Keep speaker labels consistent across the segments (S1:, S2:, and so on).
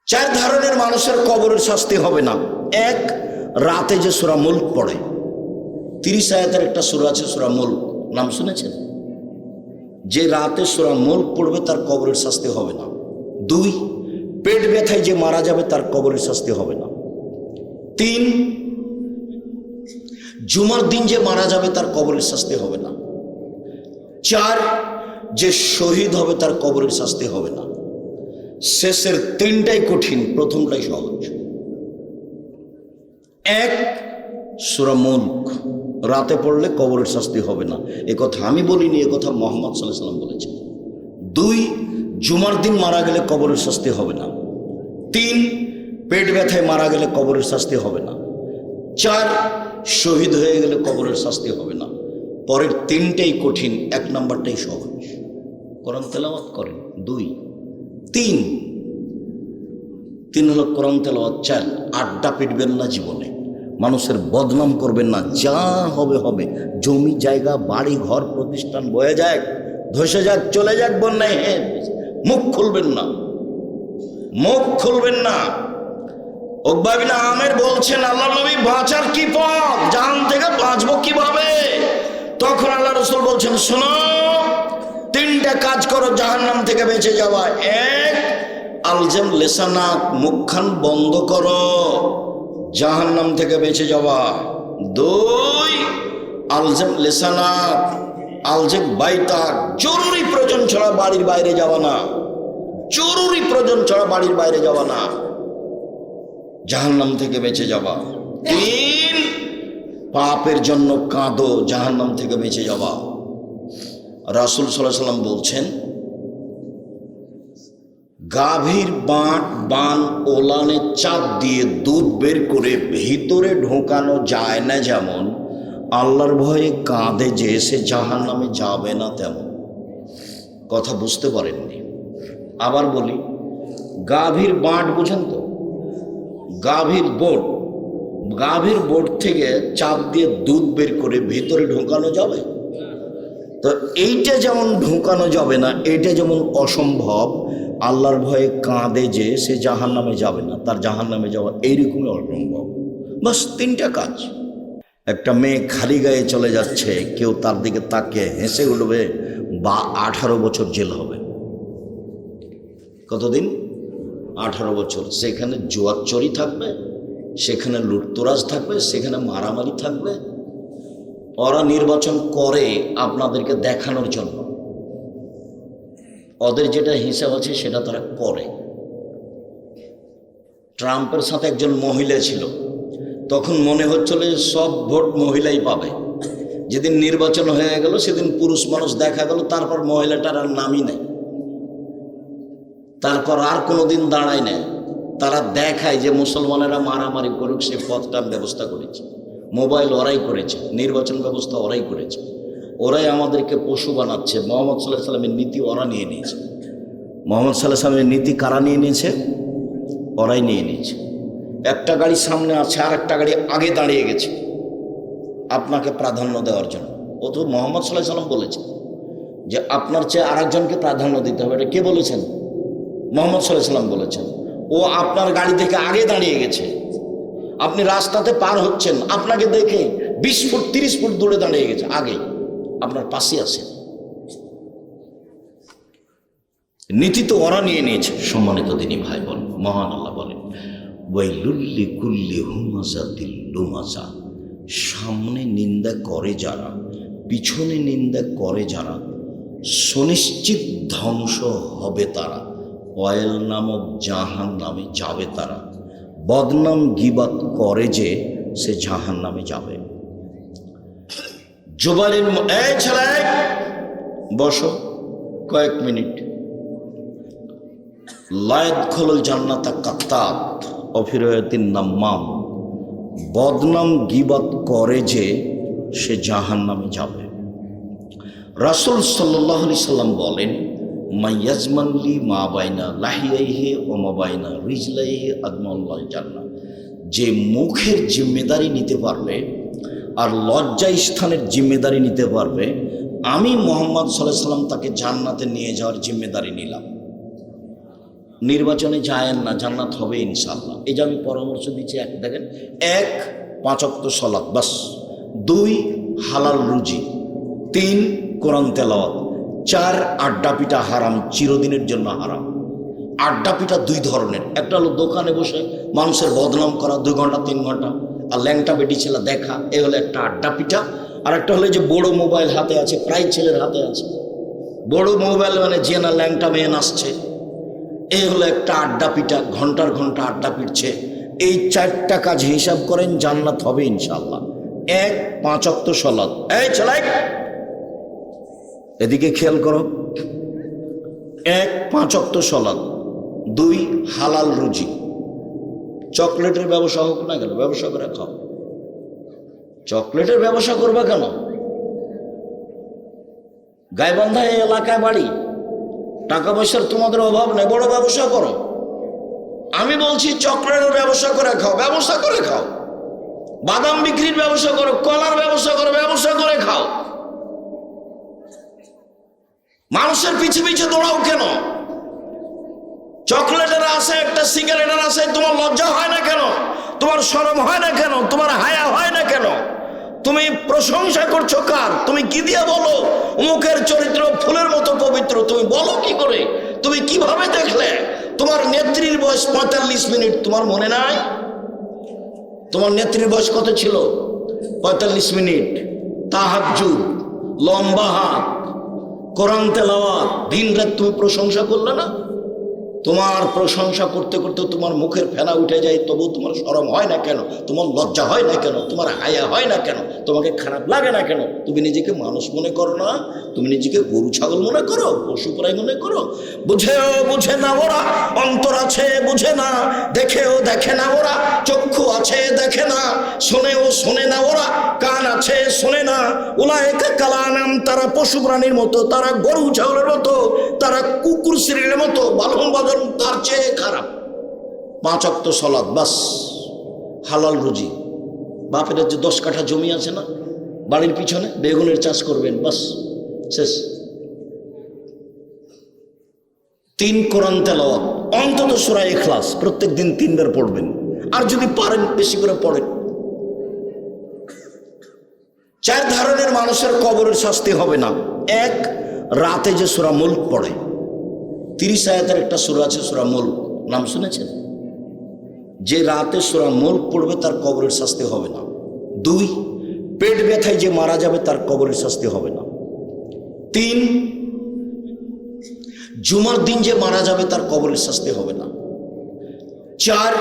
S1: চার ধরনের মানুষের কবরের শাস্তি হবে না। এক, রাতে যে সূরা মুলক পড়ে, 30 আয়াতের একটা সূরা আছে সূরা মুলক, নাম শুনেছেন? যে রাতে সূরা মুলক পড়বে তার কবরের শাস্তি হবে না। দুই, পেট ব্যথায় যে মারা যাবে তার কবরের শাস্তি হবে না। তিন, জুমার দিন যে মারা যাবে তার কবরের শাস্তি হবে না। চার, যে শহীদ হবে তার কবরের শাস্তি হবে না। শেষের তিনটাই কঠিন, প্রথমটাই সহজ। এক, সূরা মুলক রাতে পড়লে কবরের শাস্তি হবে না, এ কথা আমি বলিনি, এ কথা মুহাম্মদ সাল্লাল্লাহু আলাইহি ওয়াসাল্লাম বলেছেন। দুই, জুমার দিন মারা গেলে কবরের শাস্তি হবে না। তিন, পেট ব্যথায় মারা গেলে কবরের শাস্তি হবে না। চার, শহীদ হয়ে গেলে কবরের শাস্তি হবে না। পরের তিনটাই কঠিন, এক নাম্বারটাই সহজ। কোরআন তেলাওয়াত করেন। দুই, তিন হলো কোরআন তেলাওয়াত। চার, আড্ডা পিটবেন না জীবনে, মানুষের বদনাম করবেন না, যা হবে হবে। জমি জায়গা বাড়ি ঘর প্রতিষ্ঠান বয়ে যাক, ধসে যাক, চলে যাক বন্যায়, মুখ খুলবেন না, মুখ খুলবেন না। উকবা বিন আমের বলছেন, আল্লাহ নবী বাঁচার কি পথ, জাহান থেকে বাঁচবো কিভাবে? তখন আল্লাহ রাসূল বলছেন, শোনো, তিনটা কাজ করো জাহান্নাম থেকে বেঁচে যাওয়া। এক, আলজাম লেসানাক, মুখখান বন্ধ করো জাহান্নাম থেকে বেঁচে যাওয়া। দুই, আলজাম লেসানাক আলজাম বাইতাক, জরুরি প্রয়োজন ছাড়া বাড়ির বাইরে যাওয়া না, জরুরি প্রয়োজন ছাড়া বাড়ির বাইরে যাওয়া না, জাহান্নাম থেকে বেঁচে যাওয়া। তিন, পাপের জন্য কাঁদো, জাহান্নাম থেকে বেঁচে যাওয়া। রাসূল সাল্লাল্লাহু আলাইহি ওয়াসাল্লাম বলছেন, গাভীর বান ওলানে চাপ দিয়ে দুধ বের করে ভিতরে ঢোকানো যায় না যেমন, আল্লাহর ভয়ে কাঁদে যে সে জাহান্নামে যাবে না তেমন। কথা বুঝতে পারেননি? আবার বলি, গাভীর বাঁট বুঝেন তো? গাভীর বোট থেকে চাপ দিয়ে দুধ বের করে ভিতরে ঢোকানো যাবে? তো এইটা যেমন ঢোকানো যাবে না, এইটা যেমন অসম্ভব, আল্লাহর ভয়ে কাঁদে যে সে জাহান্নামে যাবে না, তার জাহান্নামে যাওয়া এইরকমই অসম্ভব। বাস তিনটা কাজ। একটা মেয়ে খালি গায়ে চলে যাচ্ছে, কেউ তার দিকে তাকিয়ে হেসে উঠবে, বা 18 বছর জেল হবে। কতদিন? 18 বছর। সেখানে জুয়াচুরি থাকবে, সেখানে লুটতরাজ থাকবে, সেখানে মারামারি থাকবে। ওরা নির্বাচন করে আপনাদেরকে দেখানোর জন্য, ওদের যেটা হিসাব আছে সেটা তারা করে। ট্রাম্পের সাথে একজন মহিলা ছিল, তখন মনে হচ্ছিল সব ভোট মহিলাই পাবে। যেদিন নির্বাচন হয়ে গেল সেদিন পুরুষ মানুষ দেখা গেল, তারপর মহিলাটার আর নামই নেই, তারপর আর কোনোদিন দাঁড়ায় নেয়। তারা দেখায় যে মুসলমানেরা মারামারি করুক, সে পথটার ব্যবস্থা করেছে, মোবাইল ওরাই করেছে, নির্বাচন ব্যবস্থা ওরাই করেছে, ওরাই আমাদেরকে পশু বানাচ্ছে। মুহাম্মদ সাল্লাল্লাহু আলাইহি ওয়াসাল্লামের নীতি ওরা নিয়ে নিয়েছে। মুহাম্মদ সাল্লাল্লাহু আলাইহি ওয়াসাল্লামের নীতি কারা নিয়ে নিয়েছে? ওরাই নিয়ে নিয়েছে। একটা গাড়ি সামনে আছে, আর একটা গাড়ি আগে দাঁড়িয়ে গেছে আপনাকে প্রাধান্য দেওয়ার জন্য। ও তো মুহাম্মদ সাল্লাল্লাহু আলাইহি ওয়াসাল্লাম বলেছে যে আপনার চেয়ে আরেকজনকে প্রাধান্য দিতে হবে। এটা কে বলেছেন? মুহাম্মদ সাল্লাল্লাহু আলাইহি ওয়াসাল্লাম বলেছেন। ও আপনার গাড়ি থেকে আগে দাঁড়িয়ে গেছে, আপনি রাস্তাতে পার হচ্ছেন, আপনাকে দেখে 20 ফুট 30 ফুট দূরে দাঁড়িয়ে গেছে, আগে আপনার পাশে আছে। নীতি তো ওরা নিয়ে নিয়েছে। সম্মানিত দিনী ভাই বোন, মহান আল্লাহ বলেন, ওয়াইলুল লিকুল্লি হুমাযাতিল লুমাযা, সামনে নিন্দা করে যারা, পিছনে নিন্দা করে যারা, সুনিশ্চিত ধ্বংস হবে তারা, ওয়াইল নামক জাহান্নামে যাবে তারা। বদনাম গীবাত করে যে সে জাহান্নামে যাবে। জুবাইর, এই ছেলে বসো কয়েক মিনিট। লা ইয়াদখুলুল জান্নাতা কাত্তাব ওয়া ফি রিওয়ায়াতিন নাম্মাম, বদনাম গীবাত করে যে সে জাহান্নামে যাবে। রাসূল সাল্লাল্লাহু আলাইহি সাল্লাম বলেন, মাইয়াজমানলি মা বাইনা লাহিয়াইহি ওয়া মা বাইনা রিজলাইহি আদমাউল জান্নাহ, যে মুখের জিম্মেদারি নিতে পারবে আর লজ্জা স্থানের জিম্মেদারি নিতে পারবে, আমি মুহাম্মদ সাল্লাল্লাহু আলাইহি সাল্লাম তাকে জান্নাতে নিয়ে যাওয়ার জিম্মেদারি নিলাম। নির্বাচনে যায়েন না, জান্নাত হবে ইনশাআল্লাহ। এই যে আমি পরামর্শ দিচ্ছি, এক দেখেন, 1 5 ওয়াক্ত সালাত বাস, 2 হালাল রুজি, 3 কোরআন তেলাওয়াত, 4 আড্ডা পিটা হারাম, চিরদিনের জন্য হারাম। আড্ডা পিটা 2 ধরনের, একটা হলো দোকানে বসে মানুষের বদনাম করা 2 ঘন্টা 3 ঘন্টা আর ল্যাংটা বেটি ছেলে দেখা, এ হলো একটা আড্ডা পিটা। আর একটা হলো যে বড় মোবাইল হাতে আছে, প্রায় ছেলের হাতে আছে বড় মোবাইল, মানে যে না ল্যাংটা মেয়ে নাচছে, এই হলো একটা আড্ডা পিটা, ঘন্টার ঘন্টা আড্ডা পিটছে। এই 4টা কাজ হিসাব করেন, জান্নাত হবে ইনশাআল্লাহ। 1 5 ওয়াক্ত সালাত, এই ছেলে এদিকে খেয়াল করো, 1 5 ওয়াক্ত সালাত, 2 হালাল রুজি। চকলেটের ব্যবসা হোক না কেন, ব্যবসা করে খাও। চকলেটের ব্যবসা করবা কেন? গাইবান্ধা এই এলাকায় বাড়ি, টাকা পয়সার তোমাদের অভাব নেই, বড় ব্যবসা করো। আমি বলছি চকলেটের ব্যবসা করে খাও, ব্যবসা করে খাও। বাদাম বিক্রির ব্যবসা করো, কলার ব্যবসা করো, ব্যবসা করে খাও। মানুষের পিছে পিছে দৌড়াও কেন? চকলেটের আছে, একটা সিগারেটের আছে, তোমার লজ্জা হয় না কেন? তোমার শরম হয় না কেন? তোমার হায়া হয় না কেন? তুমি প্রশংসা করছো কার? তুমি কি দিয়ে বলো অমুকের চরিত্র ফুলের মতো পবিত্র? তুমি বলো কি করে? তুমি কিভাবে দেখলে? তোমার নেত্রীর বয়স 45 মিনিট, তোমার মনে নাই? তোমার নেত্রীর বয়স কত ছিল? 45 মিনিট। তাহাজ্জুদ, লম্বা হাত, কোরআন তেলাওয়াত, দিন রাত তুমি প্রশংসা করলে না? তোমার প্রশংসা করতে করতে তোমার মুখের ফেনা উঠে যায়, তবু তোমার শরম হয় না কেন? তোমার লজ্জা হয় না কেন? তোমার হায়া হয় না কেন? তোমাকে খারাপ লাগে না কেন? তুমি নিজেকে মানুষ মনে করো না? তুমি নিজেকে গরু ছাগল মনে করো, পশু প্রায় মনে করো? বুঝেও বুঝে না ওরা, অন্তর আছে বুঝে না, দেখেও দেখে না ওরা, চক্ষু আছে দেখে না, শোনেও শোনে না ওরা, কান আছে শোনে না। উলায়েকা কালানাম, তারা পশু প্রাণীর মতো, তারা গরু ছাগলের মতো, তারা কুকুর শ্রীর মতো, বালন বাজন তার চেয়ে খারাপ। 5 ওয়াক্ত সালাত বাস, হালাল রুজি। বাপের যে 10 কাঠা জমি আছে না বাড়ির পিছনে, বেগুনের চাষ করবেন, বাস শেষ। 3 কোরআন তেলাওয়াত, অন্তত সূরা ইখলাস প্রত্যেক দিন 3 বার পড়বেন, আর যদি পারেন বেশি করে পড়েন। 4 ধরনের মানুষের কবরের শাস্তি হবে না। 1, রাতে যে সূরা মুলক পড়ে, 30 আয়াতের একটা সূরা আছে সূরা মুলক, নাম শুনেছেন? যে রাতে সূরা মুলক পড়বে তার কবরের শাস্তি হবে না। 2, পেট ব্যথায় যে মারা যাবে তার কবরের শাস্তি হবে না। 3, জুমার দিন যে মারা যাবে তার কবরের শাস্তি হবে না। 4,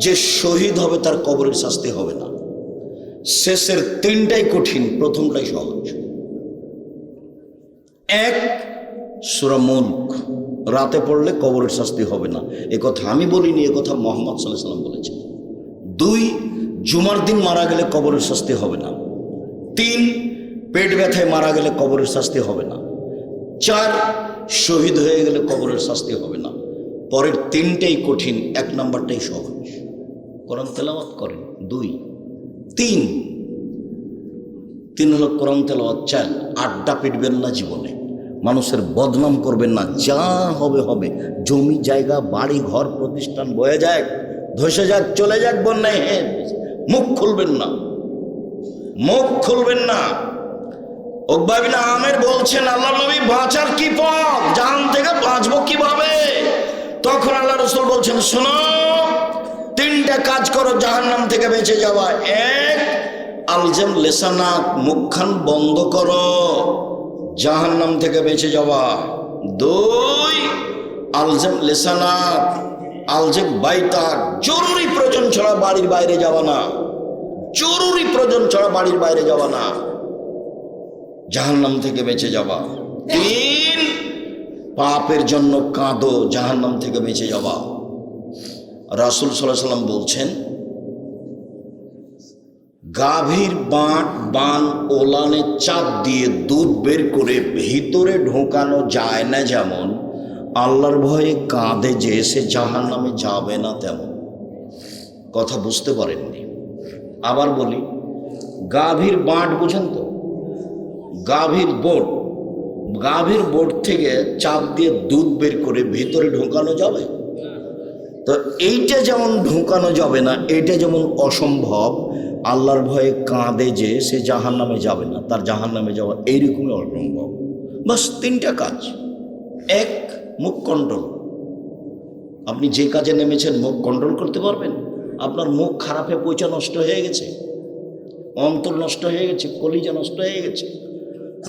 S1: যে শহীদ হবে তার কবরের শাস্তি হবে না। শেষের 3টাই কঠিন, প্রথমটাই সহজ। 1, সূরা মুলক রাতে পড়লে কবরের শাস্তি হবে না, এ কথা আমি বলিনি, এ কথা মুহাম্মদ সাল্লাল্লাহু আলাইহি ওয়াসাল্লাম বলেছেন। 2, জুমার দিন মারা গেলে কবরের শাস্তি হবে না। 3, পেট ব্যথায় মারা গেলে কবরের শাস্তি হবে না। 4, শহীদ হয়ে গেলে কবরের শাস্তি হবে না। পরের 3টাই কঠিন, 1 নাম্বারটাই সহজ। কোরআন তেলাওয়াত করেন। 2, 3 হলো কোরআন তেলাওয়াত। 4, আড্ডা পিটবেন না জীবনে, মানুষের বদনাম করবেন না, যা হবে হবে। জমি জায়গা বাড়ি ঘর প্রতিষ্ঠান বয়ে যাক, ধসে যাক, চলে যাক, বন্যায়, মুখ খুলবেন না, মুখ খুলবেন না। উকবা বিন আমের বলছেন, আল্লাহ নবী বাঁচার কি পথ, জাহান থেকে বাঁচবো কিভাবে? তখন আল্লাহ রাসূল বলছেন, শোনো 3টা কাজ করো জাহান্নাম থেকে বেঁচে যাওয়া। 1, আলজাম লেসানাক, মুখখান বন্ধ করো জাহান্নাম থেকে বেঁচে যাওয়া। 2, আলজাম লেসানাক, আলজাম বাইতাক, জরুরি প্রয়োজন ছাড়া বাড়ির বাইরে যাওয়া না, জরুরি প্রয়োজন ছাড়া বাড়ির বাইরে যাওয়া না, জাহান্নাম থেকে বেঁচে যাওয়া। 3, পাপের জন্য কাঁদো, জাহান্নাম থেকে বেঁচে যাওয়া। রাসূল সাল্লাল্লাহু আলাইহি ওয়াসাল্লাম বলছেন, গাভীর বান ওলানে চাপ দিয়ে দুধ বের করে ভিতরে ঢোকানো যায় না যেমন, আল্লাহর ভয়ে কাঁধে যে সে জাহান্নামে যাবে না তেমন। কথা বুঝতে পারেননি? আবার বলি, গাভীর বাঁট বুঝেন তো? গাভীর বোট থেকে চাপ দিয়ে দুধ বের করে ভিতরে ঢোকানো যাবে? তো এইটা যেমন ঢুকানো যাবে না, এইটা যেমন অসম্ভব, আল্লাহর ভয়ে কাঁদে যে সে জাহান্নামে যাবে না, তার জাহান্নামে যাওয়া এইরকমই অসম্ভব। বাস তিনটা কাজ। এক, মুখ কন্ট্রোল। আপনি যে কাজে নেমেছেন মুখ কন্ট্রোল করতে পারবেন? আপনার মুখ খারাপে পয়সা নষ্ট হয়ে গেছে, অন্তর নষ্ট হয়ে গেছে, কলিজা নষ্ট হয়ে গেছে।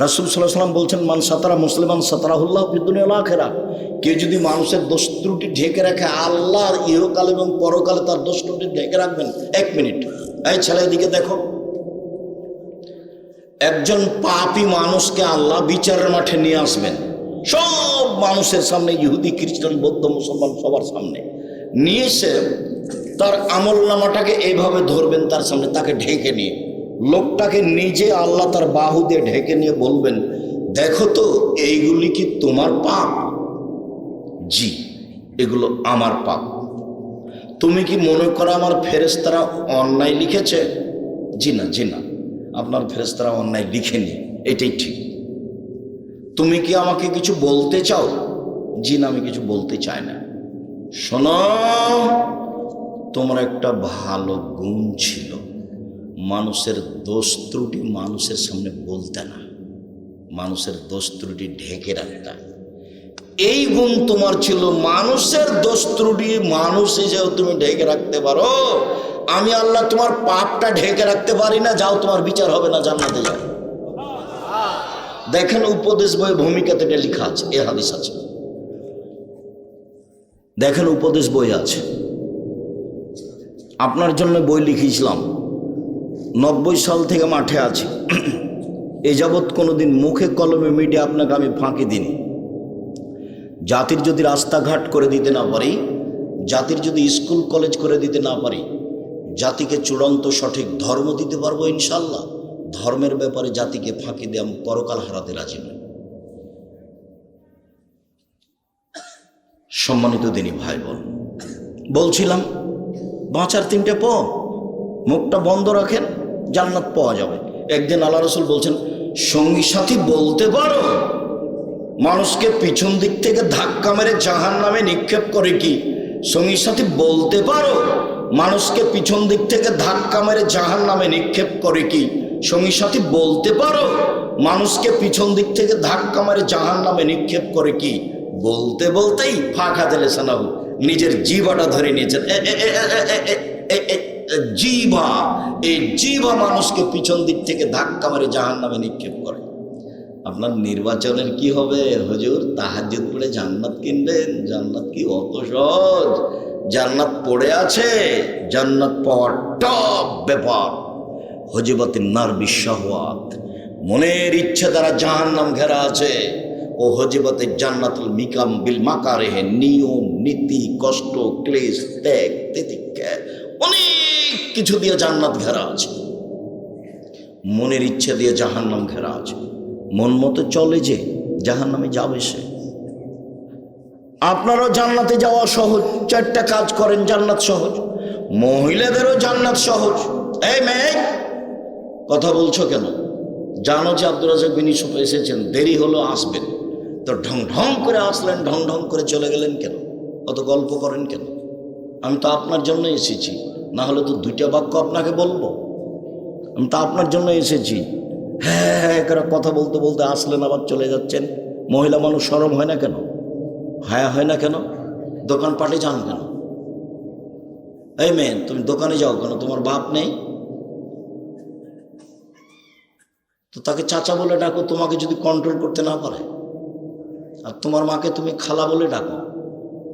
S1: রাসূল সাল্লাল্লাহু আলাইহি ওয়াসাল্লাম বলছেন, মান সাতারা মুসলিমান সাতারাহুল্লাহ ফিদ দুনিয়া ওয়াল আখিরাহ। কেউ যদি মানুষের দোষ ত্রুটি ঢেকে রাখে, আল্লাহ ইহকাল এবং পরকালে তার দোষ ত্রুটি ঢেকে রাখবেন। 1 মিনিট, এই ছেলে এদিকে দেখো। একজন পাপী মানুষকে আল্লাহ বিচারের মাঠে নিয়ে আসবেন, সব মানুষের সামনে, ইহুদি খ্রিস্টান বৌদ্ধ মুসলমান সবার সামনে নিয়ে এসে তার আমল নামাটাকে এইভাবে ধরবেন তার সামনে, তাকে ঢেকে নিয়ে, লোকটাকে নিজে আল্লাহ তার বাহু দিয়ে ঢেকে নিয়ে বলবেন, দেখো তো এইগুলি কি তোমার পাপ? জি, এগুলো আমার পাপ। তুমি কি মনে করো আমার ফেরেশতারা অন্যায় লিখেছে? জি না, জি না, আপনার ফেরেশতারা অন্যায় লিখেনি, এটাই ঠিক। তুমি কি আমাকে কিছু বলতে চাও? জি না, আমি কিছু বলতে চাই না। শোনো, তোমার একটা ভালো গুণ ছিল, মানুষের দোষ ত্রুটি মানুষের সামনে বলতে না, মানুষের দোষ ত্রুটি ঢেকে রাখতে। এই গুণ তোমার ছিল, মানুষের দোষ ত্রুটি মানুষ হিসেবে তুমি ঢেকে রাখতে পারো। আমি আল্লাহ তোমার পাপটা ঢেকে রাখতে পারি না, যাও তোমার বিচার হবে না, জান্নাতে যাও। দেখেন উপদেশ বই ভূমিকাতে এটা লেখা আছে, এ হাদিস আছে। দেখেন উপদেশ বই আছে, আপনার জন্য বই লিখেছিলাম। 90 সাল থেকে মাঠে আছি, এ যাবৎ কোনোদিন মুখে কলমে মিডিয়া আপনাকে আমি ফাঁকি দিইনি। জাতির যদি রাস্তাঘাট করে দিতে না পারি, জাতির যদি স্কুল কলেজ করে দিতে না পারি, জাতিকে চূড়ান্ত সঠিক ধর্ম দিতে পারবো ইনশাল্লাহ। ধর্মের ব্যাপারে জাতিকে ফাঁকি দিয়ে আমি পরকাল হারাতে রাজি নই। সম্মানিত দিনী ভাই বোন, বলছিলাম বাঁচার 3টে পথ, মুখটা বন্ধ রাখেন, জান্নাত পাওয়া যাবে। একদিন আল্লাহ রাসূল বলছেন, সঙ্গী সাথী বলতে পারো? মানুষকে পিছন দিক থেকে ধাক্কা মেরে জাহান্নামে নিক্ষেপ করে কি? সঙ্গী সাথী বলতে পারো? মানুষকে পিছন দিক থেকে ধাক্কা মেরে জাহান্নামে নিক্ষেপ করে কি? সঙ্গী সাথী বলতে পারো? মানুষকে পিছন দিক থেকে ধাক্কা মেরে জাহান্নামে নিক্ষেপ করে কি? বলতে বলতেই ফাঁকা দিলে সানাবু নিজের জিভাটা ধরে নিয়েছেন। জিভা, এই জিভা মানুষকে পিছন দিক থেকে ধাক্কা মেরে জাহান্নামে নিক্ষেপ করে। আপনার নির্বাচনের কি হবে? হুজুর তাহাজ্জুদ পড়ে জান্নাত কিনবেন? জান্নাত কি অত সহজ? জান্নাত পড়ে আছে, জান্নাত পাওয়ার টপ ব্যাপার। হজিবাতিন নার বিশাহওয়াত, মনের ইচ্ছে দ্বারা জাহান্নাম ঘেরা আছে। ও হজিবাতে জান্নাতুল মিকাম বিল মাকারেহে, নিয়ম নীতি কষ্ট ক্লেশ ত্যাগ তিতিক্ষা অনেক কিছু দিয়ে জান্নাত ঘেরা আছে। মনের ইচ্ছে দিয়ে জাহান্নাম ঘেরা আছে। মন মতো চলে যে জাহান্নামে যাবে সে। আপনারও জান্নাতে যাওয়া সহজ, 4টা কাজ করেন, জান্নাত সহজ। মহিলাদেরও জান্নাত সহজ। এই মেয়ে, কথা বলছো কেন? জানো যে আব্দুর রাজ্জাক বিন ইউসুফ এসেছেন, দেরি হলো, আসবেন, তো ঢং ঢং করে আসলেন, ঢং ঢং করে চলে গেলেন কেন? অত গল্প করেন কেন? আমি তো আপনার জন্য এসেছি, না হলে তো 2টা বাক্য আপনাকে বলবো। আমি তো আপনার জন্য এসেছি। হ্যাঁ হ্যাঁ করে কথা বলতে বলতে আসলেন, আবার চলে যাচ্ছেন। মহিলা মানুষ শরম হয় না কেন? হ্যাঁ হয় না কেন? দোকানপাটে যান কেন? এই মেয়ে, তুমি দোকানে যাও কেন? তোমার বাপ নেই? তো তাকে চাচা বলে ডাকো, তোমাকে যদি কন্ট্রোল করতে না পারে। আর তোমার মাকে তুমি খালা বলে ডাকো।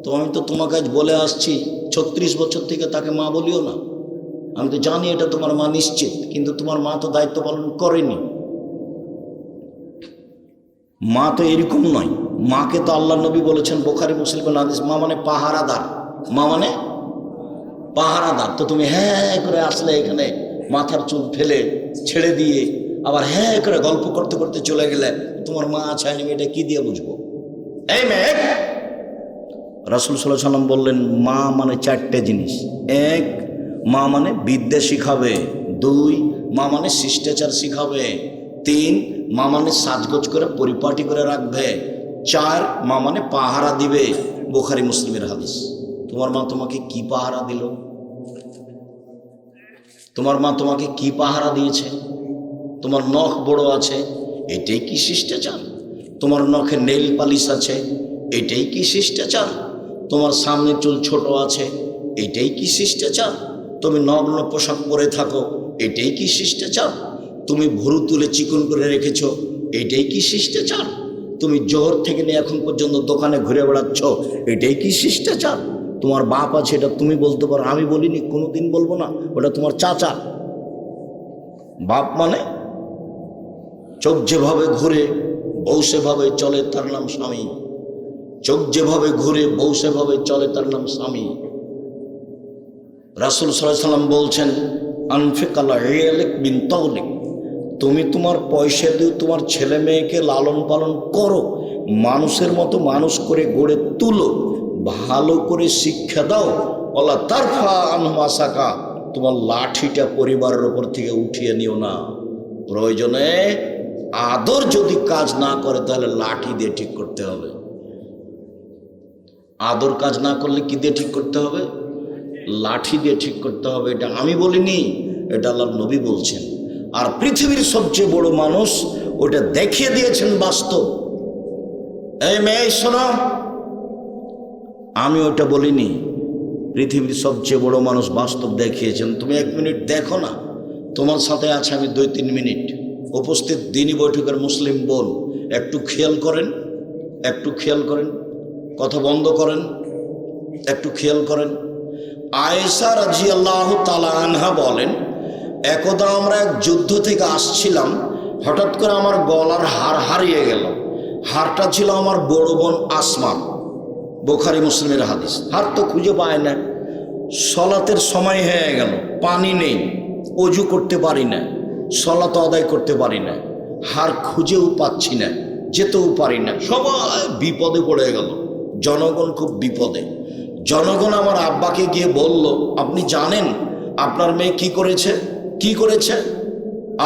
S1: তো আমি তো তোমাকে আজ বলে আসছি, 36 বছর থেকে তাকে মা বলিও না। আমি তো জানি এটা তোমার মা নিশ্চিত, কিন্তু তোমার মা তো দায়িত্ব পালন করেনি। মা তো এরকম নয়। মাকে তো আল্লাহ নবী বলেছেন, বুখারী মুসলিমের হাদিস, মা মানে পাহারাদার। মা মানে পাহারাদার। তো তুমি হ্যাঁ করে আসলে এখানে মাথার চুল ফেলে ছেড়ে দিয়ে আবার হ্যাঁ করে গল্প করতে করতে চলে গেলে, তোমার মা আছে আমি এটা কি দিয়ে বুঝবো? এই মেয়ে, রাসূল সাল্লাল্লাহু আলাইহি ওয়াসাল্লাম বললেন, মা মানে 4টে জিনিস। 1, মা মানে বিদ্যা শিখাবে। 2, মা মানে শিষ্টাচার শিখাবে। 3, মা মানে সাজগোজ করে পরিপাটি করে রাখবে। 4, মা মানে পাহারা দিবে। বুখারী মুসলিমের হাদিস। তোমার মা তোমাকে কি পাহারা দিল? তোমার মা তোমাকে কি পাহারা দিয়েছে? তোমার নখ বড় আছে, এটাই কি শিষ্টাচার? তোমার নখে নেইল পালিশ আছে, এটাই কি শিষ্টাচার? তোমার সামনে চুল ছোট আছে, এটাই কি শিষ্টাচার? তুমি নগ্ন পোশাক পরে থাকো, এটাই কি শিষ্টাচার? তুমি ভুরু তুলে চিকন করে রেখেছো, এটাই কি শিষ্টাচার? তুমি জোহর থেকে নিয়ে এখন পর্যন্ত দোকানে ঘুরে বেড়াচ্ছ, এটাই কি শিষ্টাচার? তোমার বাপ আছে, এটা তুমি বলতে পারো, আমি বলিনি, কোনোদিন বলবো না, ওটা তোমার চাচা। বাপ মানে চোখ যেভাবে ঘুরে বউ সেভাবে চলে, তার নাম স্বামী। চোখ যেভাবে ঘুরে বউ সেভাবে চলে, তার নাম স্বামী। রাসূল সাল্লাল্লাহু আলাইহি ওয়াসাল্লাম বলছেন, আনফিক আলা ইয়ালিক বিন তাওলিক, তুমি তোমার পয়সা দিয়ে তোমার ছেলে মেয়েকে লালন পালন করো, মানুষের মতো মানুষ করে গড়ে তুলো, ভালো করে শিক্ষা দাও। ওয়ালা তারফা আনহুম আসাকা, তোমার লাঠিটা পরিবারের ওপর থেকে উঠিয়ে নিও না। প্রয়োজনে আদর যদি কাজ না করে তাহলে লাঠি দিয়ে ঠিক করতে হবে। আদর কাজ না করলে কি দিয়ে ঠিক করতে হবে? লাঠি দিয়ে ঠিক করতে হবে। এটা আমি বলিনি, এটা আল্লাহর নবী বলছেন। আর পৃথিবীর সবচেয়ে বড় মানুষ ওটা দেখিয়ে দিয়েছেন বাস্তব। এই মেয়ে শোনো, আমি ওটা বলিনি, পৃথিবীর সবচেয়ে বড় মানুষ বাস্তব দেখিয়েছেন। তুমি 1 মিনিট দেখো না, তোমার সাথে আছে আমি 2-3 মিনিট। উপস্থিত দিনী বৈঠকের মুসলিম বোন, একটু খেয়াল করেন, একটু খেয়াল করেন, কথা বন্ধ করেন, একটু খেয়াল করেন। আয়েশা রাদিয়াল্লাহু তাআলা আনহা বলেন, একদা আমরা এক যুদ্ধ থেকে আসছিলাম, হঠাৎ করে আমার গলার হার হারিয়ে গেল। হারটা ছিল আমার বড় বোন আসমা, বুখারী মুসলিমের হাদিস। হার তো খুঁজে পায় না, সলাতের সময় হয়ে গেল, পানি নেই, অজু করতে পারি না, সলাত আদায় করতে পারি না, হার খুঁজেও পাচ্ছি না, যেতেও পারি না, সবাই বিপদে পড়ে গেল। জনগণ খুব বিপদে। জনগণ আমার আব্বাকে গিয়ে বলল, আপনি জানেন আপনার মেয়ে কি করেছে? কি করেছে?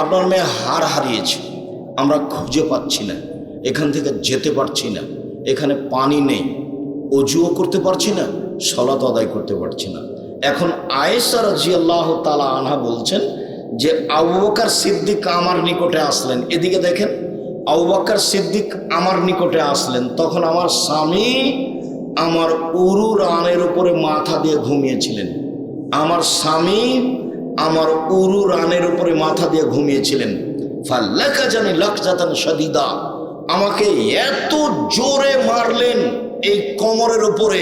S1: আপনার মেয়ে হার হারিয়েছে, আমরা খুঁজে পাচ্ছি না, এখান থেকে যেতে পারছি না, এখানে পানি নেই, অজুও করতে পারছি না, সলাত আদায় করতে পারছি না। এখন আয়েশা রাদিয়াল্লাহু তাআলা আনহা বলছেন যে আবু বকর সিদ্দিক আমার নিকটে আসলেন। এদিকে দেখেন, আবু বকর সিদ্দিক আমার নিকটে আসলেন, তখন আমার স্বামী আমার উরু রানের উপরে মাথা দিয়ে ঘুমিয়েছিলেন। আমার স্বামী আমার উরু রানের উপরে মাথা দিয়ে ঘুমিয়েছিলেন। ফাল্লাকা জানি লাকজাতান শাদীদা, আমাকে এত জোরে মারলেন এই কোমরের উপরে,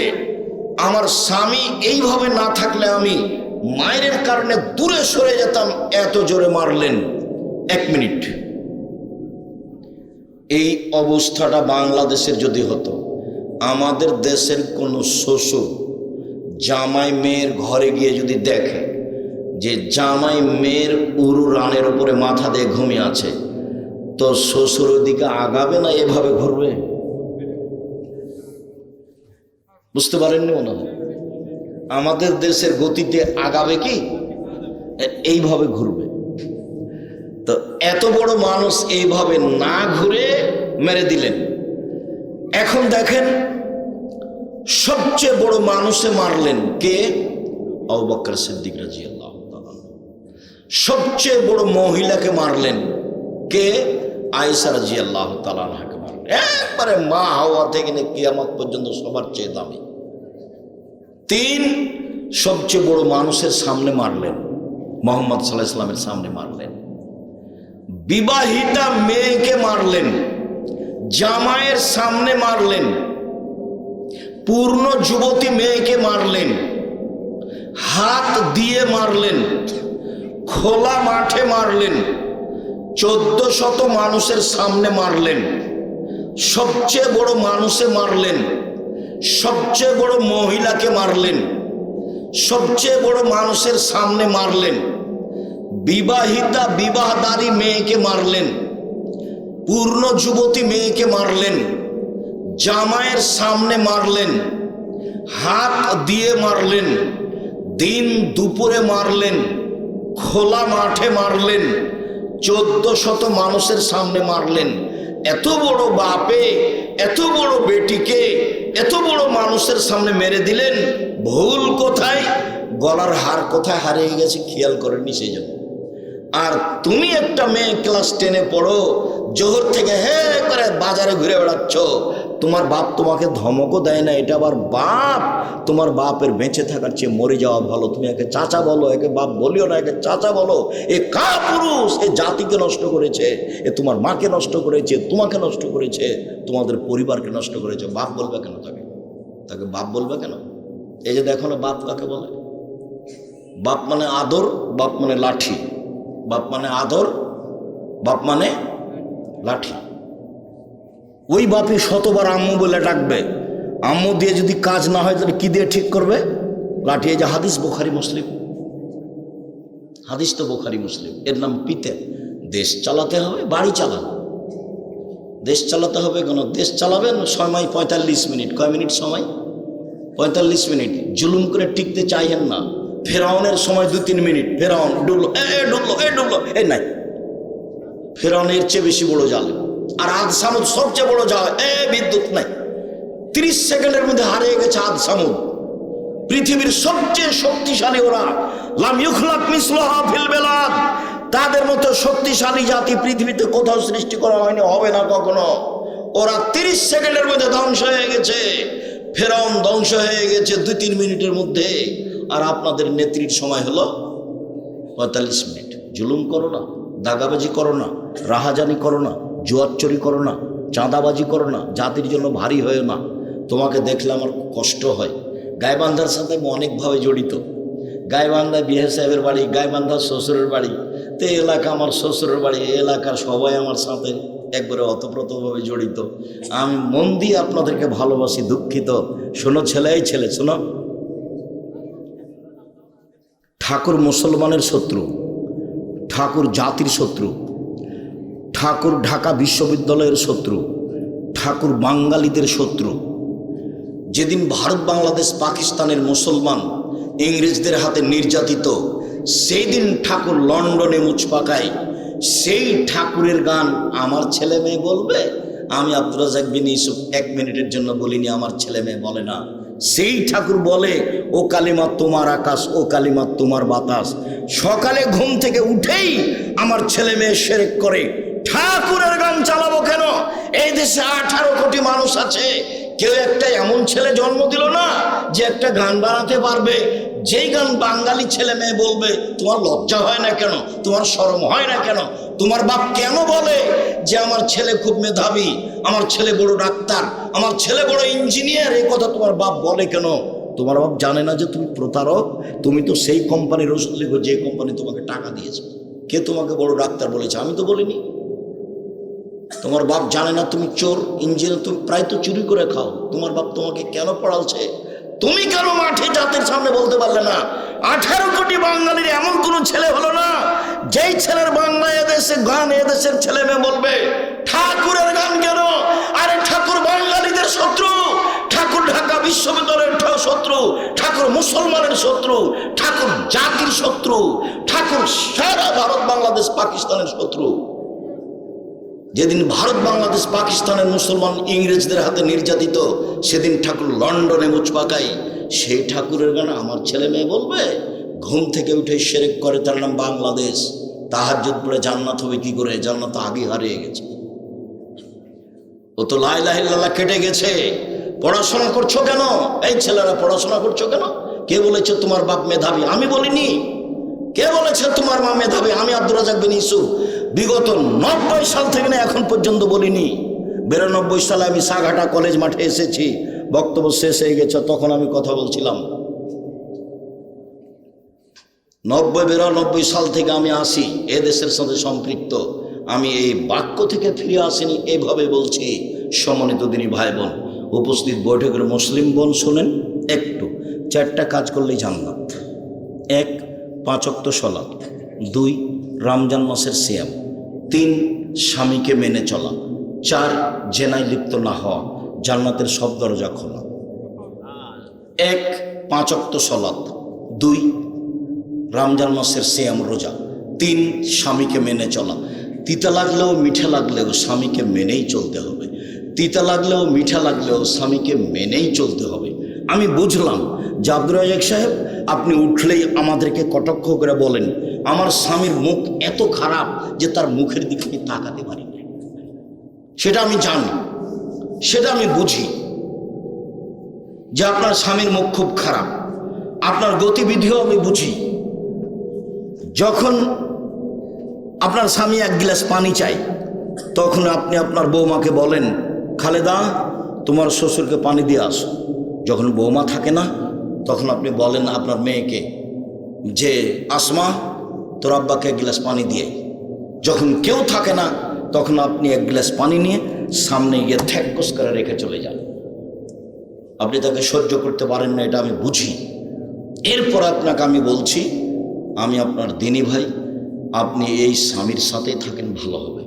S1: আমার স্বামী এইভাবে না থাকলে আমি মায়ের কারণে দূরে সরে যেতাম, এত জোরে মারলেন। 1 মিনিট। এই অবস্থাটা বাংলাদেশের যদি হতো, আমাদের দেশের কোনো শ্বশুর জামাই মেয়ের ঘরে গিয়ে যদি দেখে যে জামাই মেয়ের উরু রানের উপরে মাথা দিয়ে ঘুমিয়ে আছে, তো শ্বশুর ওদিকে আগাবে না এভাবে ঘুরবে? বুঝতে পারেননি মনে হয়? আমাদের দেশের গতিতে আগাবে কি? এইভাবে ঘুরবে। তো এত বড় মানুষ এইভাবে না ঘুরে মেরে দিলেন। এখন দেখেন, সবচেয়ে বড় মানুষে মারলেন কে? আবু বকর সিদ্দিক রাদিয়াল্লাহু তাআলা। সবচেয়ে বড় মহিলাকে মারলেন কে? আয়েশা রাদিয়াল্লাহু তাআলা আনহাকে মারলেন। একবারে মা হাওয়া থেকে নিয়ে কিয়ামত পর্যন্ত সবার চেয়ে দামি। 3, সবচেয়ে বড় মানুষের সামনে মারলেন, মুহাম্মদ সাল্লাল্লাহু আলাইহি ওয়াসাল্লামের সামনে মারলেন। বিবাহিতা মেয়েকে মারলেন, জামাইয়ের সামনে মারলেন। পূর্ণ যুবতী মেয়েকে মারলেন, হাত দিয়ে মারলেন, খোলা মাঠে মারলেন, 1400 মানুষের সামনে মারলেন। সবচেয়ে বড় মানুষে মারলেন, সবচেয়ে বড় মহিলাকে মারলেন, সবচেয়ে বড় মানুষের সামনে মারলেন। বিবাহিতা বিবাহদারী মেয়েকে মারলেন, পূর্ণ যুবতী মেয়েকে মারলেন, জামাইয়ের সামনে মারলেন, হাত দিয়ে মারলেন, দিন দুপুরে মারলেন, খোলা মাঠে মারলেন, 1400 মানুষের সামনে মারলেন। এত বড় বাপে এত বড় বেটিকে এত বড় মানুষের সামনে মেরে দিলেন। ভুল কোথায়, গলার হার কোথায় হারিয়ে গেছে খেয়াল করেনি সেই জন্য। আর তুমি একটা মেয়ে ক্লাস 10-এ পড়ো, জোহর থেকে হে করে বাজারে ঘুরে বেড়াচ্ছ, তোমার বাপ তোমাকে ধমকও দেয় না, এটা আবার বাপ। তোমার বাপের বেঁচে থাকার চেয়ে মরে যাওয়া ভালো। তুমি একে চাচা বলো, একে বাপ বলিও না, একে চাচা বলো। এ কাপুরুষ, এ জাতিকে নষ্ট করেছে, এ তোমার মাকে নষ্ট করেছে, তোমাকে নষ্ট করেছে, তোমাদের পরিবারকে নষ্ট করেছে। বাপ বলবে কেন তাকে? তাকে বাপ বলবে কেন? এই যে দেখো না বাপ কাকে বলে। বাপ মানে আদর, বাপ মানে লাঠি। বাপ মানে আদর, বাপ মানে লাঠি। ওই বাপই শতবার আম্মু বলে ডাকবে, আম্মু দিয়ে যদি কাজ না হয় তাহলে কি দিয়ে ঠিক করবে? লাঠি। এই যে হাদিস বুখারী মুসলিম, হাদিস তো বুখারী মুসলিম। এর নাম পিতে। দেশ চালাতে হবে, বাড়ি চালান। দেশ চালাতে হবে কেন? দেশ চালাবেন সময় 45 মিনিট। কয় মিনিট সময়? 45 মিনিট। জুলুম করে টিকতে চাইেন না। ফেরাউনের সময় 2-3 মিনিট। ফেরাউন ডুবলো, ডুবলো, এই নাই। ফেরাউনের চেয়ে বেশি বড় জাল। আর আদ সামুদ সবচেয়ে বড় জাল, বিদ্যুৎ নাই। 30 সেকেন্ডের মধ্যে হারিয়ে গেছে আদ সামুদ। পৃথিবীর সবচেয়ে শক্তিশালী ওরা। লাম ইউখলাক মিসলুহা ফিল বিলাদ। তাদের মতো শক্তিশালী জাতি পৃথিবীতে কোথাও সৃষ্টি করা হয়নি, হবে না কখনো। ওরা 30 সেকেন্ডের মধ্যে ধ্বংস হয়ে গেছে। ফেরাউন ধ্বংস হয়ে গেছে 2-3 মিনিটের মধ্যে। আর আপনাদের নেত্রীর সময় হলো 45 মিনিট। জুলুম করো না, দাগাবাজি করো না, রাহাজানি করো না, জুয়াচ্চুরি করো না, চাঁদাবাজি করো না, জাতির জন্য ভারী হয়েও না। তোমাকে দেখলে আমার কষ্ট হয়। গাইবান্ধার সাথে আমি অনেকভাবে জড়িত। গাইবান্ধায় বিহে সাহেবের বাড়ি, গাইবান্ধার শ্বশুরের বাড়ি। তো এই এলাকা আমার শ্বশুরের বাড়ি, এই এলাকার সবাই আমার সাথে একবারে অতপ্রতভাবে জড়িত। আমি মন দিয়ে আপনাদেরকে ভালোবাসি, দুঃখিত। শোনো ছেলেই ছেলে, শোনো। ঠাকুর মুসলমানের শত্রু, ঠাকুর জাতির শত্রু, ঠাকুর ঢাকা বিশ্ববিদ্যালয়ের শত্রু, ঠাকুর বাঙালিদের শত্রু। যেদিন ভারত বাংলাদেশ পাকিস্তানের মুসলমান ইংরেজদের হাতে নির্যাতিত, সেই দিন ঠাকুর লন্ডনে মুচ পাকায়। সেই ঠাকুরের গান আমার ছেলে মেয়ে বলবে? আমি আব্দুর রাজ্জাক বিন ইউসুফ 1 মিনিটের জন্য বলিনি, আমার ছেলে মেয়ে বলে না। সেই ঠাকুর বলে, ও কালিমা তোমার আকাশ, ও কালিমা তোমার বাতাস। সকালে ঘুম থেকে উঠেই আমার ছেলে মেয়ে শিরক করে। ঠাকুরের গান চালাবো কেন? এই দেশে 18 কোটি মানুষ আছে, কেউ একটা এমন ছেলে জন্ম দিল না যে একটা গান বানাতে পারবে। যেই গান বাঙালি ছেলে মেয়ে বলবে, তোমার লজ্জা হয় না কেন? তোমার শরম হয় না কেন? তোমার বাপ কেন বলে যে আমার ছেলে খুব মেধাবী, আমার ছেলে বড় ডাক্তার, আমার ছেলে বড় ইঞ্জিনিয়ার? এই কথা তোমার বাপ বলে কেন? তোমার বাপ জানে না যে তুমি প্রতারক? তুমি তো সেই কোম্পানির ওষুধ লিখো যে কোম্পানি তোমাকে টাকা দিয়েছে। কে তোমাকে বড় ডাক্তার বলেছে? আমি তো বলিনি। তোমার বাপ জানে না তুমি চোর, ইঞ্জিনিয়ার, তুমি প্রায় তো চুরি করে খাও। তোমার বাপ তোমাকে কেন পড়ালছে? তুমি কেন মাঠে জাতির সামনে বলতে পারলে না? 18 কোটি বাঙালির এমন কোনো ছেলে হলো না যেই ছেলের বাংলা এদেশে গান এদেশের ছেলে মেয়ে বলবে। ঠাকুরের গান কেন? আরে ঠাকুর বাঙালিদের শত্রু, ঠাকুর ঢাকা বিশ্ববিদ্যালয়ের শত্রু, ঠাকুর মুসলমানের শত্রু, ঠাকুর জাতির শত্রু, ঠাকুর সারা ভারত বাংলাদেশ পাকিস্তানের শত্রু। যেদিন ভারত বাংলাদেশ পাকিস্তানের মুসলমান ইংরেজদের হাতে নির্যাতিত, সেদিন ঠাকুর লন্ডনে মুচ পাকাই। সেই ঠাকুরের গান আমার ছেলে মেয়ে বলবে? ঘুম থেকে উঠে শিরক করে, তার নাম বাংলাদেশ। তাহাজ্জুদ পড়ে জান্নাত হবে কি করে? জান্নাত আগে হারিয়ে গেছে। ও তো লা ইলাহা ইল্লাল্লাহ কেটে গেছে। পড়াশোনা করছো কেন? এই ছেলেরা পড়াশোনা করছো কেন? কে বলেছে তোমার বাপ মেধাবী? আমি বলিনি। কে বলেছে তোমার মা মেধাবী? আমি আব্দুর রাজ্জাক বিন ইউসুফ বিগত 90 সাল থেকে না এখন পর্যন্ত বলিনি। 92 সালে আমি সাঘাটা কলেজ মাঠে এসেছি, বক্তব্য শেষ হয়ে গেছে, তখন আমি কথা বলছিলাম। 92 সাল থেকে আমি আসি, এ দেশের সাথে সম্পৃক্ত। আমি এই বাক্য থেকে ফিরে আসিনি, এভাবে বলছি। সম্মানিত দিনী ভাই বোন, উপস্থিত বৈঠকের মুসলিম বোন শোনেন একটু। 4টা কাজ করলেই জান্নাত। 1, 5 ওয়াক্ত সালাত। 2, রমজান মাসের সিয়াম। 3, স্বামীকে মেনে চলা। 4, জেনায় লিপ্ত না হওয়া। জান্নাতের সব দরজা খোলা। 1, 5 ওয়াক্ত সালাত। 2, রমজান মাসের সিয়াম রোজা। 3, স্বামীকে মেনে চলা। তিতা লাগলেও মিঠা লাগলেও স্বামীকে মেনেই চলতে হবে। তিতা লাগলেও মিঠা লাগলেও স্বামীকে মেনেই চলতে হবে। আমি বুঝলাম যে আব্দুর রাজ্জাক সাহেব আপনি উঠলেই আমাদেরকে কটাক্ষ করে বলেন, আমার স্বামীর মুখ এত খারাপ যে তার মুখের দিকে আমি তাকাতে পারি না। সেটা আমি জানি, সেটা আমি বুঝি যে আপনার স্বামীর মুখ খুব খারাপ, আপনার গতিবিধিও আমি বুঝি। যখন আপনার স্বামী এক গ্লাস পানি চাই, তখন আপনি আপনার বৌমাকে বলেন, খালেদা তোমার শ্বশুরকে পানি দিয়ে আসো। যখন বৌমা থাকে না, তখন আপনি বলেন আপনার মেয়েকে যে আসমা তোর আব্বাকে এক গ্লাস পানি দিয়ে। যখন কেউ থাকে না, তখন আপনি এক গ্লাস পানি নিয়ে সামনে গিয়ে থ্যাকস করে রেখে চলে যান। আপনি তাকে সহ্য করতে পারেন না, এটা আমি বুঝি। এরপর আপনাকে আমি বলছি, আমি আপনার দিনী ভাই, আপনি এই স্বামীর সাথেই থাকেন, ভালো হবে।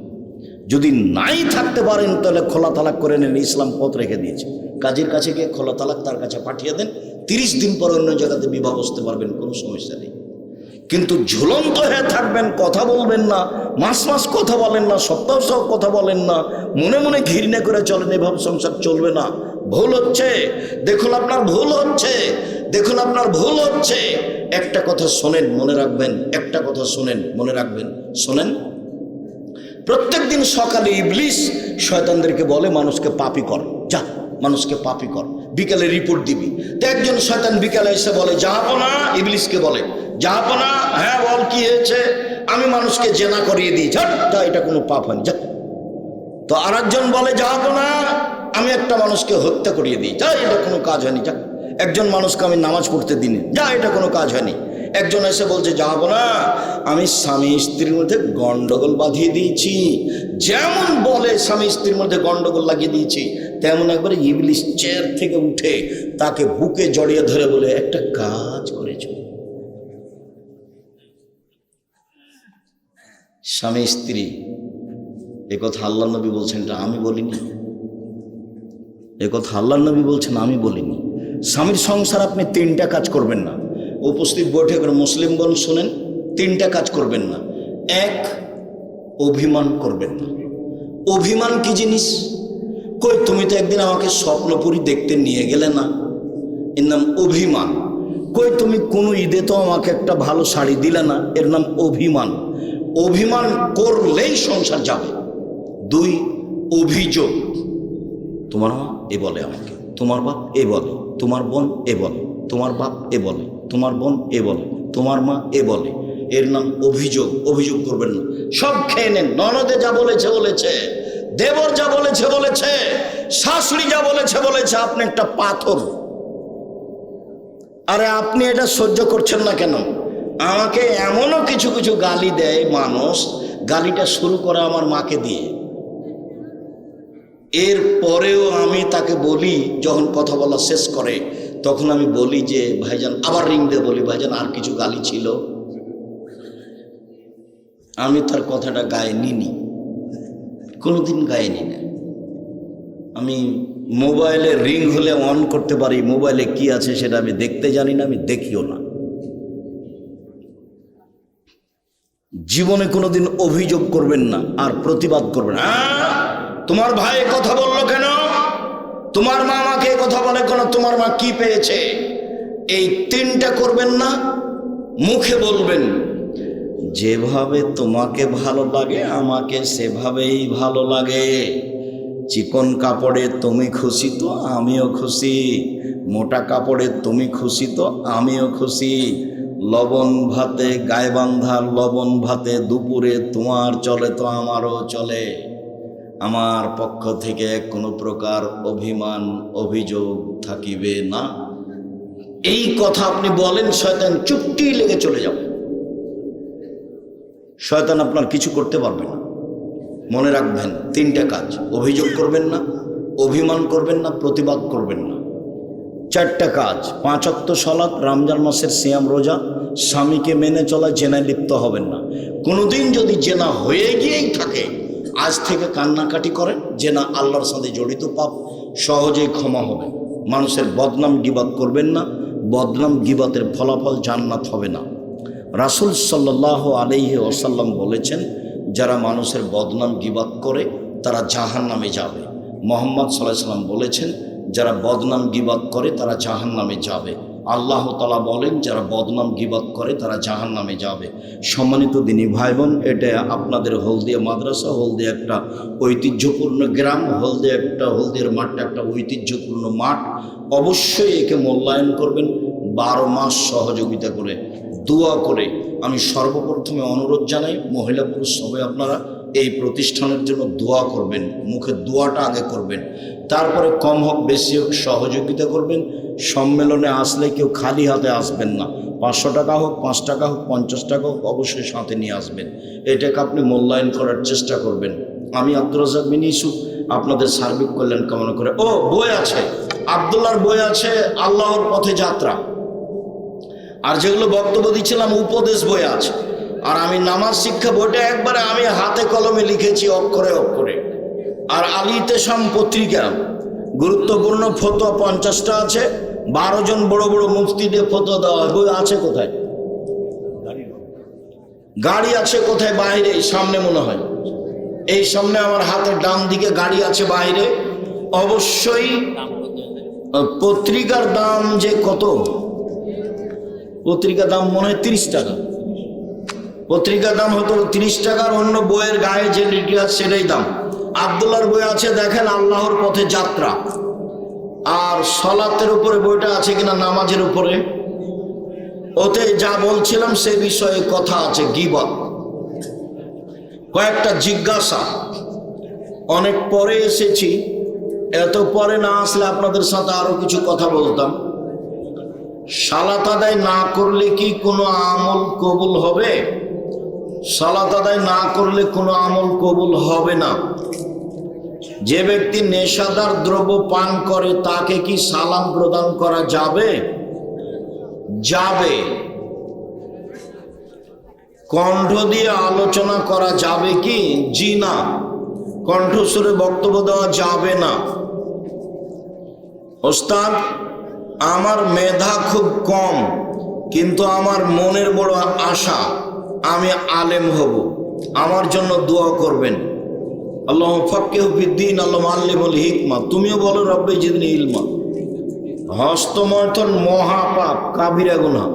S1: যদি নাই থাকতে পারেন তাহলে খোলা তালাক করে নেন, ইসলাম পথ রেখে দিয়েছে। কাজের কাছে গিয়ে খোলা তালাক তার কাছে পাঠিয়ে দেন, 30 দিন পর অন্য জায়গাতে বিবাহ বসতে পারবেন, কোনো সমস্যা নেই। কিন্তু ঝুলন্ত হয়ে থাকবেন, কথা বলবেন না, মাস মাস কথা বলেন না, সপ্তাহ সহ কথা বলেন না, মনে মনে ঘৃণা করে চলেন, এভাবে সংসার চলবে না। ভুল হচ্ছে, দেখুন আপনার ভুল হচ্ছে, দেখুন আপনার ভুল হচ্ছে। একটা কথা শোনেন, মনে রাখবেন, একটা কথা শোনেন, মনে রাখবেন, শোনেন। প্রত্যেক দিন সকালে ইবলিস শয়তানদেরকে বলে মানুষকে পাপী কর, যা মানুষকে পাপী কর, বিকালে রিপোর্ট দিবি। তো একজন শয়তান বিকালে এসে বলে, যাবো না, ইবলিসকে বলে যাবো না। হ্যাঁ বল কি হয়েছে? আমি মানুষকে জেনা করিয়ে দিই, যা, এটা কোনো পাপ হয়নি, যা। তো আরেকজন বলে, যাবো না, আমি একটা মানুষকে হত্যা করিয়ে দিই, যা, এটা কোনো কাজ হয়নি, যা। একজন মানুষকে আমি নামাজ পড়তে দিই, যা, এটা কোনো কাজ হয়নি। একজন এসে বলছে, যাবো না, আমি স্বামী স্ত্রীর মধ্যে গন্ডগোল বাঁধিয়ে দিয়েছি। যেমন বলে স্বামী স্ত্রীর মধ্যে গন্ডগোল লাগিয়ে দিয়েছি, তেমন একবার ইবলিস চেয়ার থেকে উঠে তাকে বুকে জড়িয়ে ধরে বলে, একটা কাজ করেছ। স্বামী স্ত্রী এ কথা আল্লাহ নবী বলছেন, এটা আমি বলিনি। এ কথা আল্লাহ নবী বলছেন, আমি বলিনি। স্বামীর সংসার আপনি 3টা কাজ করবেন না। উপস্থিত বৈঠকের মুসলিমগণ শোনেন, 3টা কাজ করবেন না। 1, অভিমান করবেন না। অভিমান কি জিনিস? কই তুমি তো একদিন আমাকে স্বপ্নপুরী দেখতে নিয়ে গেলে না, এর নাম অভিমান। কই তুমি কোনো ঈদে তো আমাকে একটা ভালো শাড়ি দিলে না, এর নাম অভিমান। অভিমান করলেই সংসার যাবে। 2, অভিযোগ। তোমার মা এ বলে আমাকে, তোমার বাপ এ বলে, তোমার বোন এ বলে, তোমার বাপ এ বলে, তোমার বোন এ বলে, তোমার মা এ বলে, এর নাম অভিযোগ। অভিযোগ করবেন না, সব খেয়ে নেন। ননদে যা বলেছে বলেছে, দেবর যা বলেছে বলেছে, শাশুড়ি যা বলেছে বলেছে, আপনি একটা পাথর। আরে আপনি এটা সহ্য করছেন না কেন? আমাকে এমনও কিছু কিছু গালি দেয় মানুষ, গালিটা শুরু করে আমার মাকে দিয়ে। এর পরেও আমি তাকে বলি, যখন কথা বলা শেষ করে তখন আমি বলি যে ভাইজান, আবার রিং দিয়ে বলি, ভাইজান আর কিছু গালি ছিল। আমি তার কথাটা গায়ে নিনি, কোনোদিন গায়ে নি না। আমি মোবাইলে রিং হলে অন করতে পারি, মোবাইলে কি আছে সেটা আমি দেখতে জানি না, আমি দেখিও না। জীবনে কোনোদিন অভিযোগ করবেন না আর প্রতিবাদ করবেন না। তোমার ভাই কথা বললো কেন? তোমার মা আমাকে কথা বলে কেন? তোমার মা কি পেয়েছে? এই 3টা করবেন না। মুখে বলবেন, যেভাবে তোমাকে ভালো লাগে আমাকে সেভাবেই ভালো লাগে। চিকন কাপড়ে তুমি খুশি তো আমিও খুশি, মোটা কাপড়ে তুমি খুশি তো আমিও খুশি। লবণ ভাতে গায়ে বাঁধা লবণ ভাতে দুপুরে তোমার চলে তো আমারও চলে। আমার পক্ষ থেকে কোনো প্রকার অভিমান অভিযোগ থাকিবে না। এই কথা আপনি বলেন, শয়তান চুপটি লেগে চলে যাবে। শয়তান আপনার কিছু করতে পারবে না। মনে রাখবেন 3টা কাজ, অভিযোগ করবেন না, অভিমান করবেন না, প্রতিবাদ করবেন না। 4টা কাজ, 5 ওয়াক্ত সালাত, রমজান মাসের সিয়াম রোজা, স্বামীকে মেনে চলা, জেনায় লিপ্ত হবেন না। কোনোদিন যদি জেনা হয়ে গিয়েই থাকে, আজ থেকে কান্নাকাটি করেন, জেনা আল্লাহর সাথে জড়িত পাপ, সহজেই ক্ষমা হবে। মানুষের বদনাম গীবাত করবেন না, বদনাম গীবাতের ফলাফল জান্নাত হবে না। রাসূল সাল্লাল্লাহু আলাইহি ওয়াসাল্লাম বলেছেন, যারা মানুষের বদনাম গীবাত করে তারা জাহান্নামে যাবে। মুহাম্মদ সাল্লাল্লাহু আলাইহি ওয়াসাল্লাম বলেছেন, যারা বদনাম গীবত করে তারা জাহান্নামে যাবে। আল্লাহ তাআলা বলেন যারা বদনাম গীবত করে তারা জাহান্নামে যাবে। সম্মানিত দিনী ভাই বোন, এটা আপনাদের হলদিয়া মাদ্রাসা, হলদিয়া একটা ঐতিহ্যপূর্ণ গ্রাম, হলদিয়ার মাঠটা একটা ঐতিহ্যপূর্ণ মাঠ। অবশ্যই একে মূল্যায়ন করবেন, 12 মাস সহযোগিতা করে, দোয়া করে। আমি সর্বপ্রথমে অনুরোধ জানাই, মহিলা পুরুষ সবাই আপনারা এই প্রতিষ্ঠানের জন্য দোয়া করবেন, মুখে দোয়াটা আগে করবেন, তারপরে কম হোক বেশি হোক সহযোগিতা করবেন। সম্মেলনে আসলে কেউ খালি হাতে আসবেন না, 500 টাকা হোক, 5 টাকা হোক, 50 টাকা হোক, অবশ্যই সাথে নিয়ে আসবেন। এটাকে আপনি মূল্যায়ন করার চেষ্টা করবেন। আমি আব্দুর রাজ্জাক বিন ইউসুফ আপনাদের সার্বিক কল্যাণ কামনা করে। ও বই আছে, আব্দুল্লাহর বই আছে, আল্লাহর পথে যাত্রা, আর যেগুলো বক্তব্য দিচ্ছিলাম উপদেশ বই আছে। আর আমি নামাজ শিক্ষা বইটা একবারে আমি হাতে কলমে লিখেছি, অক্ষরে অক্ষরে। আর আল ইতিসাম পত্রিকা গুরুত্বপূর্ণ ফতোয়া 50টা আছে, 12 জন বড় বড় মুফতি দিয়ে ফতোয়া দেওয়া হয়। বই আছে কোথায়? গাড়ি আছে কোথায়? বাইরে, সামনে মনে হয়, এই সামনে আমার হাতের ডান দিকে গাড়ি আছে বাইরে। অবশ্যই পত্রিকার দাম যে কত, পত্রিকার দাম মনে হয় 30 টাকা, পত্রিকার দাম হতো 30 টাকার, অন্য বইয়ের গায়ে যে লিটি আছে সেটাই দাম। আব্দুল্লাহর বই আছে দেখেন, আল্লাহর পথে যাত্রা। আর সলাতের উপরে বইটা আছে কিনা, নামাজের উপরে, ওতে যা বলছিলাম সে বিষয়ে কথা আছে। গীবত কয়েকটা জিজ্ঞাসা, অনেক পরে এসেছি, এত পরে না আসলে আপনাদের সাথে আরো কিছু কথা বলতাম। সালাত আদায় না করলে কি কোনো আমল কবুল হবে? সালাত আদায় না করলে কোনো আমল কবুল হবে না। যে ব্যক্তি নেশাদার দ্রব্য পান করে তাকে কি সালাম প্রদান করা যাবে? যাবে। কণ্ঠ দিয়ে আলোচনা করা যাবে কি? জি না, কণ্ঠস্বরে বক্তব্য দেওয়া যাবে না। ওস্তাদ, আমার মেধা খুব কম, কিন্তু আমার মনের বড় আশা আমি আলেম হব, আমার জন্য দোয়া করবেন। আল্লাহ ফাক্কিহু ফিদ্দীন, আল্লাহ আল্লিমুল হিকমা। তুমিও বলো রব্বি জিদনি ইলমা। হস্তমৈথুন মহাপাপ, কাবিরা গুনাহ।